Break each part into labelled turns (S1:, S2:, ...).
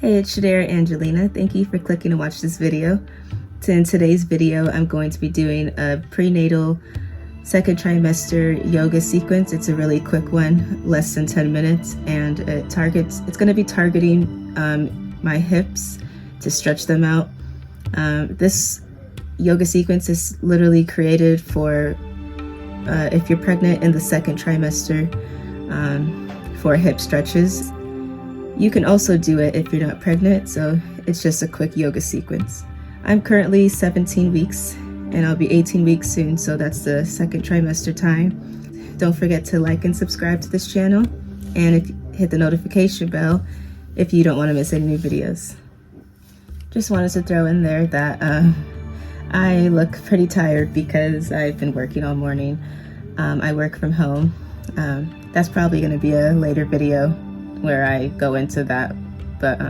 S1: Hey, it's Shadera Angelina. Thank you for clicking to watch this video. In today's video, I'm going to be doing a prenatal second trimester yoga sequence. It's a really quick one, less than 10 minutes, and it's going to be targeting my hips to stretch them out. This yoga sequence is literally created for if you're pregnant in the second trimester for hip stretches. You can also do it if you're not pregnant, so it's just a quick yoga sequence. I'm currently 17 weeks and I'll be 18 weeks soon, so that's the second trimester time. Don't forget to like and subscribe to this channel, and hit the notification bell if you don't want to miss any new videos. Just wanted to throw in there that I look pretty tired because I've been working all morning. I work from home. That's probably going to be a later video where I go into that, but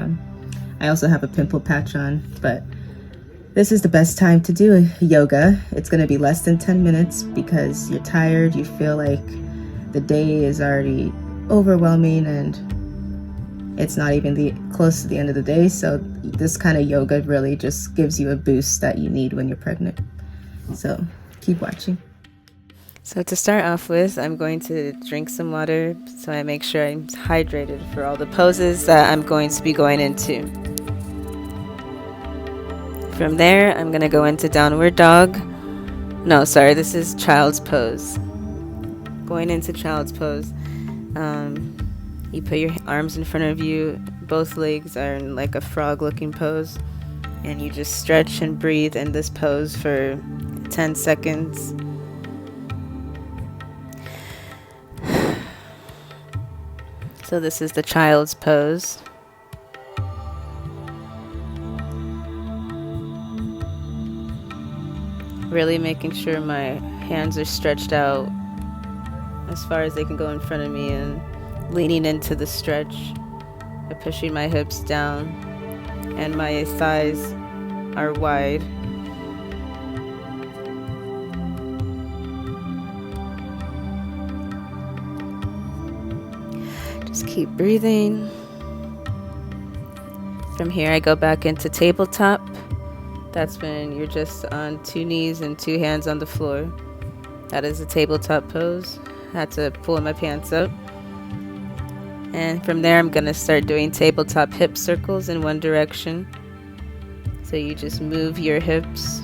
S1: I also have a pimple patch on. But this is the best time to do yoga. It's going to be less than 10 minutes because you're tired, you feel like the day is already overwhelming and it's not even close to the end of the day, so this kind of yoga really just gives you a boost that you need when you're pregnant. So keep watching. So to start off with, I'm going to drink some water so I make sure I'm hydrated for all the poses that I'm going to be going into. From there, I'm going to go into downward dog. No, sorry, this is child's pose. Going into child's pose, you put your arms in front of you, both legs are in like a frog looking pose, and you just stretch and breathe in this pose for 10 seconds. So this is the child's pose. Really making sure my hands are stretched out as far as they can go in front of me and leaning into the stretch by pushing my hips down, and my thighs are wide. Just keep breathing. From here, I go back into tabletop. That's when you're just on 2 knees and 2 hands on the floor. That is a tabletop pose. I had to pull my pants up. And from there, I'm going to start doing tabletop hip circles in one direction. So you just move your hips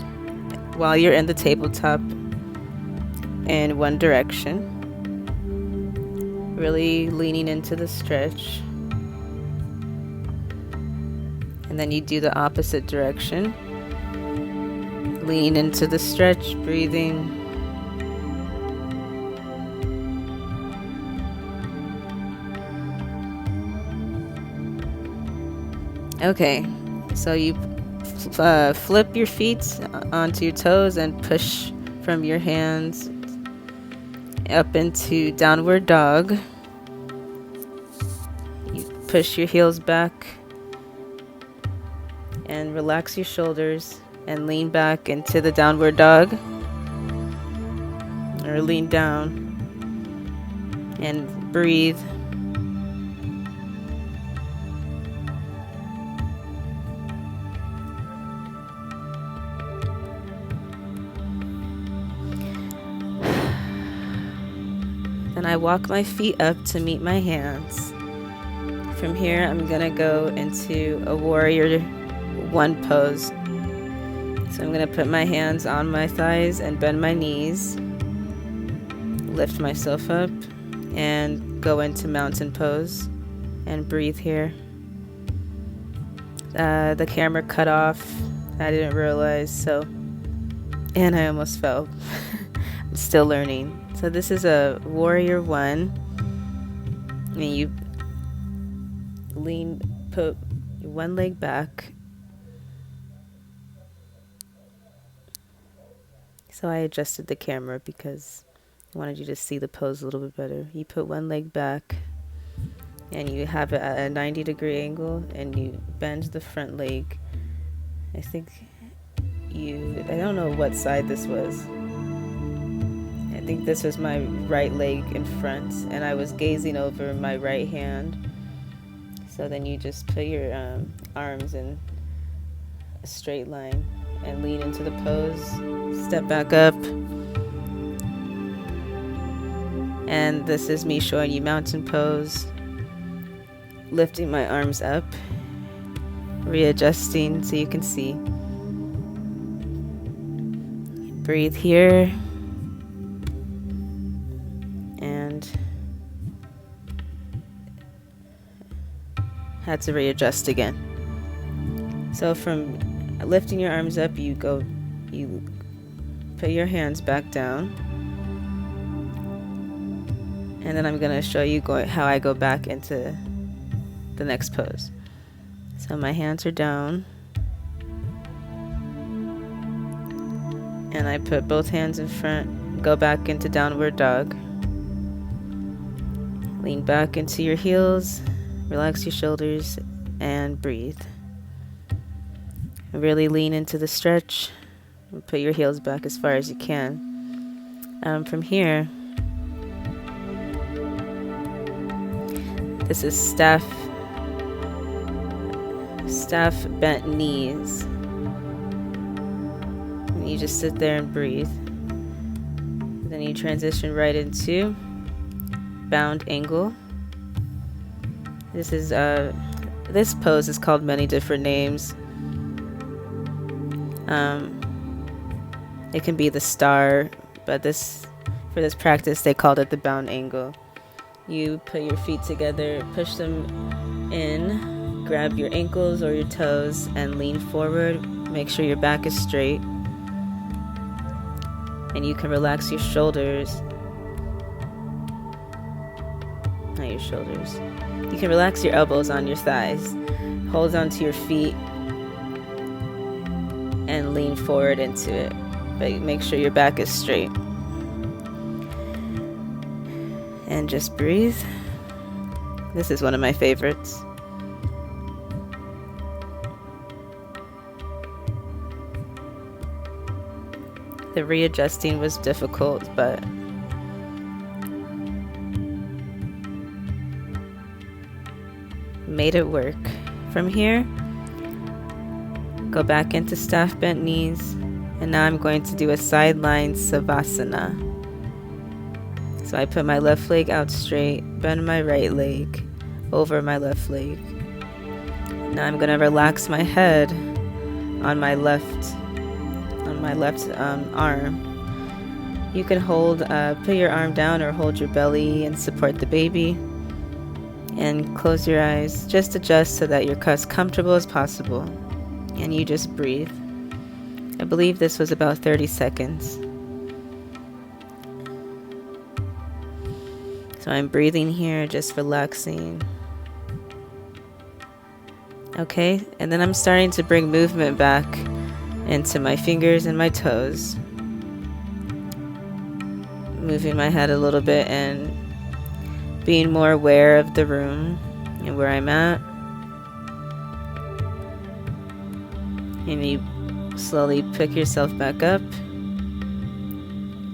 S1: while you're in the tabletop in one direction. Really leaning into the stretch. And then you do the opposite direction. Leaning into the stretch, breathing. Okay, so you flip your feet onto your toes and push from your hands up into downward dog. You push your heels back and relax your shoulders and lean back into the downward dog, or lean down and breathe. Then I walk my feet up to meet my hands. From here, I'm gonna go into a warrior 1 pose. So I'm gonna put my hands on my thighs and bend my knees, lift myself up, and go into mountain pose and breathe here. The camera cut off. I didn't realize, and I almost fell. I'm still learning. So this is a warrior 1, and you put one leg back. So I adjusted the camera because I wanted you to see the pose a little bit better. You put one leg back and you have it at a 90-degree angle, and you bend the front leg. I don't know what side this was. I think this was my right leg in front, and I was gazing over my right hand. So then you just put your arms in a straight line and lean into the pose, step back up. And this is me showing you mountain pose, lifting my arms up, readjusting so you can see. Breathe here, and had to readjust again. So from lifting your arms up, you put your hands back down, and then I'm going to show you how I go back into the next pose. So my hands are down, and I put both hands in front, go back into downward dog. Lean back into your heels, relax your shoulders, and breathe. Really lean into the stretch, and put your heels back as far as you can. From here, this is staff bent knees. And you just sit there and breathe. Then you transition right into bound angle. This pose is called many different names. It can be the star, but for this practice they called it the bound angle. You put your feet together, push them in, grab your ankles or your toes, and lean forward. Make sure your back is straight, and you can relax your shoulders. Not your shoulders. You can relax your elbows on your thighs. Hold onto your feet and lean forward into it, but make sure your back is straight. And just breathe. This is one of my favorites. The readjusting was difficult, but made it work. From here, go back into staff bent knees, and now I'm going to do a sideline savasana. So I put my left leg out straight, bend my right leg over my left leg. Now I'm going to relax my head on my left arm. You can put your arm down or hold your belly and support the baby. And close your eyes. Just adjust so that you're as comfortable as possible. And you just breathe. I believe this was about 30 seconds. So I'm breathing here, just relaxing. Okay, and then I'm starting to bring movement back into my fingers and my toes. Moving my head a little bit and being more aware of the room and where I'm at. And you slowly pick yourself back up.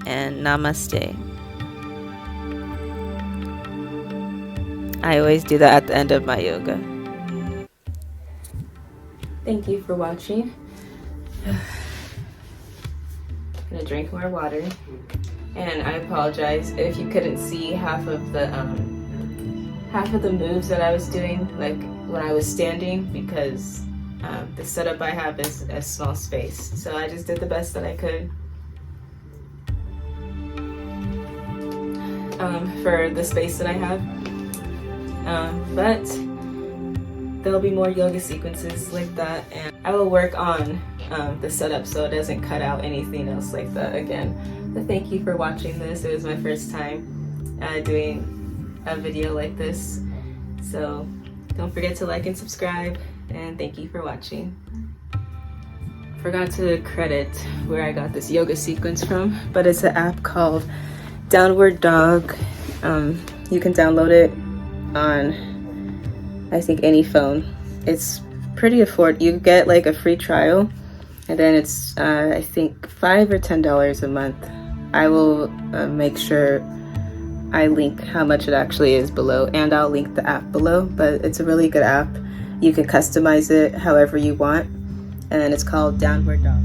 S1: And namaste. I always do that at the end of my yoga. Thank you for watching. I'm gonna drink more water. And I apologize if you couldn't see half of the moves that I was doing, like when I was standing, because the setup I have is a small space. So I just did the best that I could for the space that I have. But there'll be more yoga sequences like that, and I will work on the setup so it doesn't cut out anything else like that again. But thank you for watching this. It was my first time doing a video like this. So don't forget to like and subscribe, and thank you for watching. Forgot to credit where I got this yoga sequence from, but it's an app called Downward Dog. You can download it on, I think, any phone. It's pretty affordable. You get like a free trial, and then it's I think $5 or $10 a month. I will make sure I link how much it actually is below, and I'll link the app below, but it's a really good app. You can customize it however you want, and it's called Downward Dog.